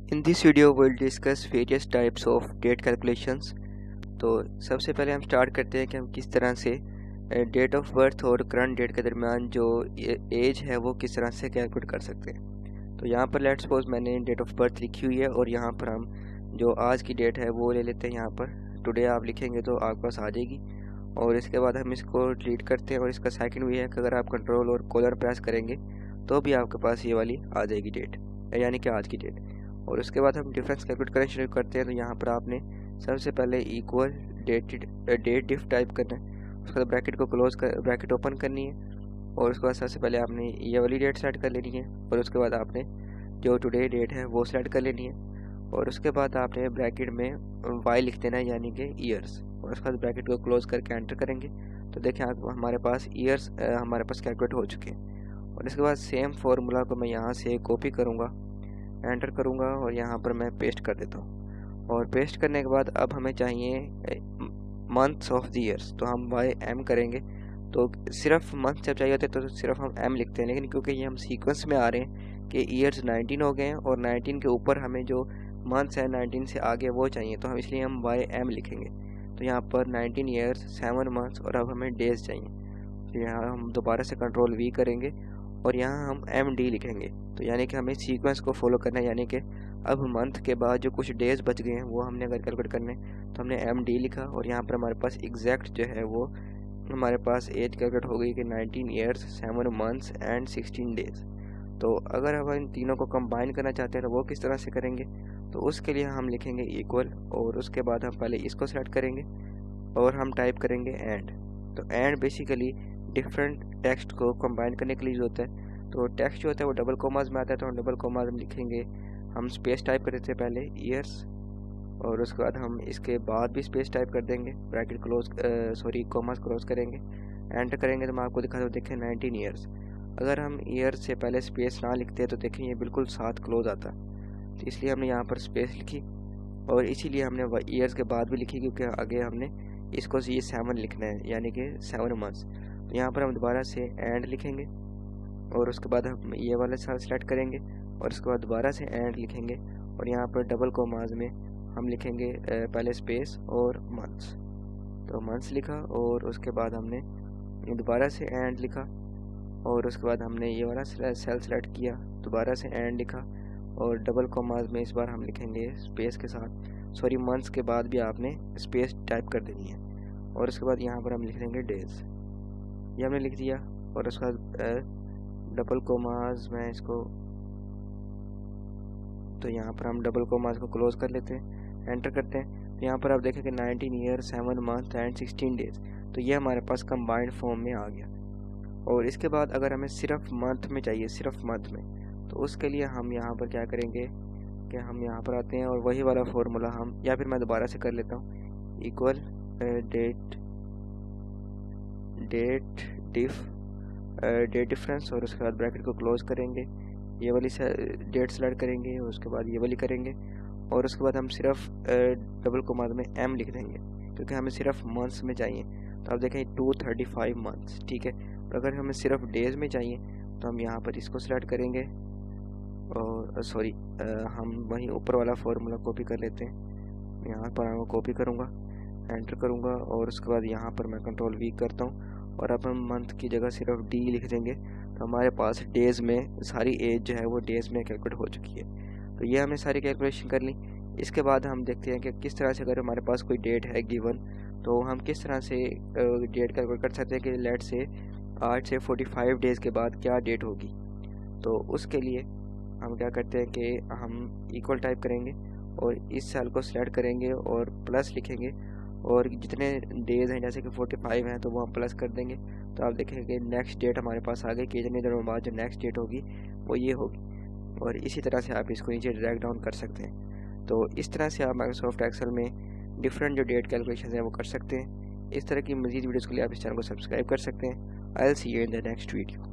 In this video we'll discuss various types of date calculations। तो सबसे पहले हम स्टार्ट करते हैं कि हम किस तरह से डेट ऑफ बर्थ और करंट डेट के दरमियान जो एज है वो किस तरह से कैलकुलेट कर सकते हैं। तो यहाँ पर लेट्स सपोज मैंने डेट ऑफ बर्थ लिखी हुई है और यहाँ पर हम जो आज की डेट है वो ले लेते हैं। यहाँ पर टुडे आप लिखेंगे तो आपके पास आ जाएगी और इसके बाद हम इसको डिलीट करते हैं। और इसका सेकंड भी है कि अगर आप कंट्रोल और कॉलर प्रेस करेंगे तो भी आपके पास ये वाली आ जाएगी डेट, यानी कि आज की डेट। और उसके बाद हम डिफरेंस कैलकुलेट करना शुरू करते हैं। तो यहाँ पर आपने सबसे पहले इक्वल डेट डिफ टाइप करना है, उसके बाद ब्रैकेट को क्लोज कर ब्रैकेट ओपन करनी है और उसके बाद सबसे पहले आपने ये वाली डेट सेलेक्ट कर लेनी है और उसके बाद आपने जो टुडे डेट है वो सेलेक्ट कर लेनी है और उसके बाद आपने ब्रैकेट में वाई लिख देना है, यानी कि ईयर्स। और उसके बाद ब्रैकेट को क्लोज करके एंटर करेंगे तो देखें हमारे पास ईयर्स हमारे पास कैलकुलेट हो चुके हैं। और इसके बाद सेम फार्मूला को मैं यहाँ से कॉपी करूँगा, एंटर करूँगा और यहाँ पर मैं पेस्ट कर देता हूँ। और पेस्ट करने के बाद अब हमें चाहिए मंथ्स ऑफ द ईयर्स, तो हम वाई एम करेंगे। तो सिर्फ मंथ जब चाहिए होते हैं तो सिर्फ हम एम लिखते हैं, लेकिन क्योंकि ये हम सीक्वेंस में आ रहे हैं कि ईयर्स 19 हो गए हैं और 19 के ऊपर हमें जो मंथ्स है 19 से आगे वो चाहिए, तो हम इसलिए हम वाई एम लिखेंगे। तो यहाँ पर 19 ईयर्स 7 मंथ्स और अब हमें डेज चाहिए, तो यहाँ हम दोबारा से कंट्रोल वी करेंगे और यहाँ हम एम डी लिखेंगे। तो यानी कि हमें सीक्वेंस को फॉलो करना है, यानी कि अब मंथ के बाद जो कुछ डेज बच गए हैं वो हमने अगर कैलकुलेट करने तो हमने एम डी लिखा और यहाँ पर हमारे पास एग्जैक्ट जो है वो हमारे पास एज कैलकुलेट हो गई कि 19 ईयर्स 7 मंथ्स एंड 16 डेज। तो अगर हम इन तीनों को कंबाइन करना चाहते हैं तो वो किस तरह से करेंगे, तो उसके लिए हम लिखेंगे इक्वल और उसके बाद हम पहले इसको सेलेक्ट करेंगे और हम टाइप करेंगे एंड। तो एंड बेसिकली डिफरेंट टेक्स्ट को कंबाइन करने के लिए यूज होता है। तो टेक्स्ट जो होता है वो डबल कोमाज में आता है, तो हम डबल कोमाज में लिखेंगे, हम स्पेस टाइप कर देते हैं पहले ईयर्स और उसके बाद हम इसके बाद भी स्पेस टाइप कर देंगे, ब्रैकेट क्लोज कोमाज क्लोज करेंगे, एंटर करेंगे तो मैं आपको दिखा दूँ। देखें 19 ईयर्स, अगर हम ईयर्स से पहले स्पेस ना लिखते हैं तो देखें ये बिल्कुल साथ क्लोज आता है, तो इसलिए हमने यहाँ पर स्पेस लिखी और इसीलिए हमने ईयर्स के बाद भी लिखी क्योंकि आगे हमने इसको ये 7 लिखना है, यानी कि 7 मंथ्स। तो यहाँ पर हम दोबारा से एंड लिखेंगे और उसके बाद हम ये वाला साल सेलेक्ट करेंगे और उसके बाद दोबारा से एंड लिखेंगे और यहाँ पर डबल कोमाज में हम लिखेंगे पहले स्पेस और मंथ्स। तो मंथ्स लिखा और उसके बाद हमने दोबारा से एंड लिखा और उसके बाद हमने ये वाला सेल सेलेक्ट किया, दोबारा से एंड लिखा और डबल कोमाज में इस बार हम लिखेंगे स्पेस के साथ, मंथ्स के बाद भी आपने स्पेस टाइप कर देनी है और उसके बाद यहाँ पर हम लिख देंगे डेज, ये हमने लिख दिया। और उसके बाद डबल कोमाज में इसको, तो यहाँ पर हम डबल कोमाज को क्लोज कर लेते हैं, एंटर करते हैं। तो यहाँ पर आप देखें कि 19 ईयर 7 मंथ एंड 16 डेज, तो ये हमारे पास कंबाइंड फॉर्म में आ गया। और इसके बाद अगर हमें सिर्फ मंथ में चाहिए, सिर्फ मंथ में, तो उसके लिए हम यहाँ पर क्या करेंगे कि हम यहाँ पर आते हैं और वही वाला फॉर्मूला हम, या फिर मैं दोबारा से कर लेता हूँ, इक्वल डेट डिफरेंस और उसके बाद ब्रैकेट को क्लोज करेंगे, ये वाली डेट सेलेक्ट करेंगे और उसके बाद ये वाली करेंगे और उसके बाद हम सिर्फ डबल कोमाज में एम लिख देंगे क्योंकि हमें सिर्फ मंथ्स में चाहिए। तो आप देखें 235 मंथ्स, ठीक है। और अगर हमें सिर्फ डेज में चाहिए तो हम यहाँ पर इसको सेलेक्ट करेंगे और हम वहीं ऊपर वाला फार्मूला कॉपी कर लेते हैं। यहाँ पर मैं कॉपी करूँगा, एंटर करूँगा और उसके बाद यहाँ पर मैं कंट्रोल वी करता हूँ और अब हम मंथ की जगह सिर्फ डी लिख देंगे, तो हमारे पास डेज़ में सारी एज जो है वो डेज़ में कैलकुलेट हो चुकी है। तो ये हमने सारी कैलकुलेशन कर ली। इसके बाद हम देखते हैं कि किस तरह से अगर हमारे पास कोई डेट है गिवन तो हम किस तरह से डेट कैलकुलेट कर सकते हैं कि लेट से 8 से 45 डेज़ के बाद क्या डेट होगी। तो उसके लिए हम क्या करते हैं कि हम इक्वल टाइप करेंगे और इस साल को सेलेक्ट करेंगे और प्लस लिखेंगे और जितने डेज़ हैं जैसे कि 45 हैं तो वो हम प्लस कर देंगे। तो आप देखेंगे नेक्स्ट डेट हमारे पास आ गई कि इतने दिनों बाद जो नेक्स्ट डेट होगी वो ये होगी और इसी तरह से आप इसको नीचे ड्रैग डाउन कर सकते हैं। तो इस तरह से आप माइक्रोसॉफ्ट एक्सेल में डिफरेंट जो डेट कैलकुलेशन है वो कर सकते हैं। इस तरह की मज़ीद वीडियोज़ के लिए आप इस चैनल को सब्सक्राइब कर सकते हैं। I will see you in the next video.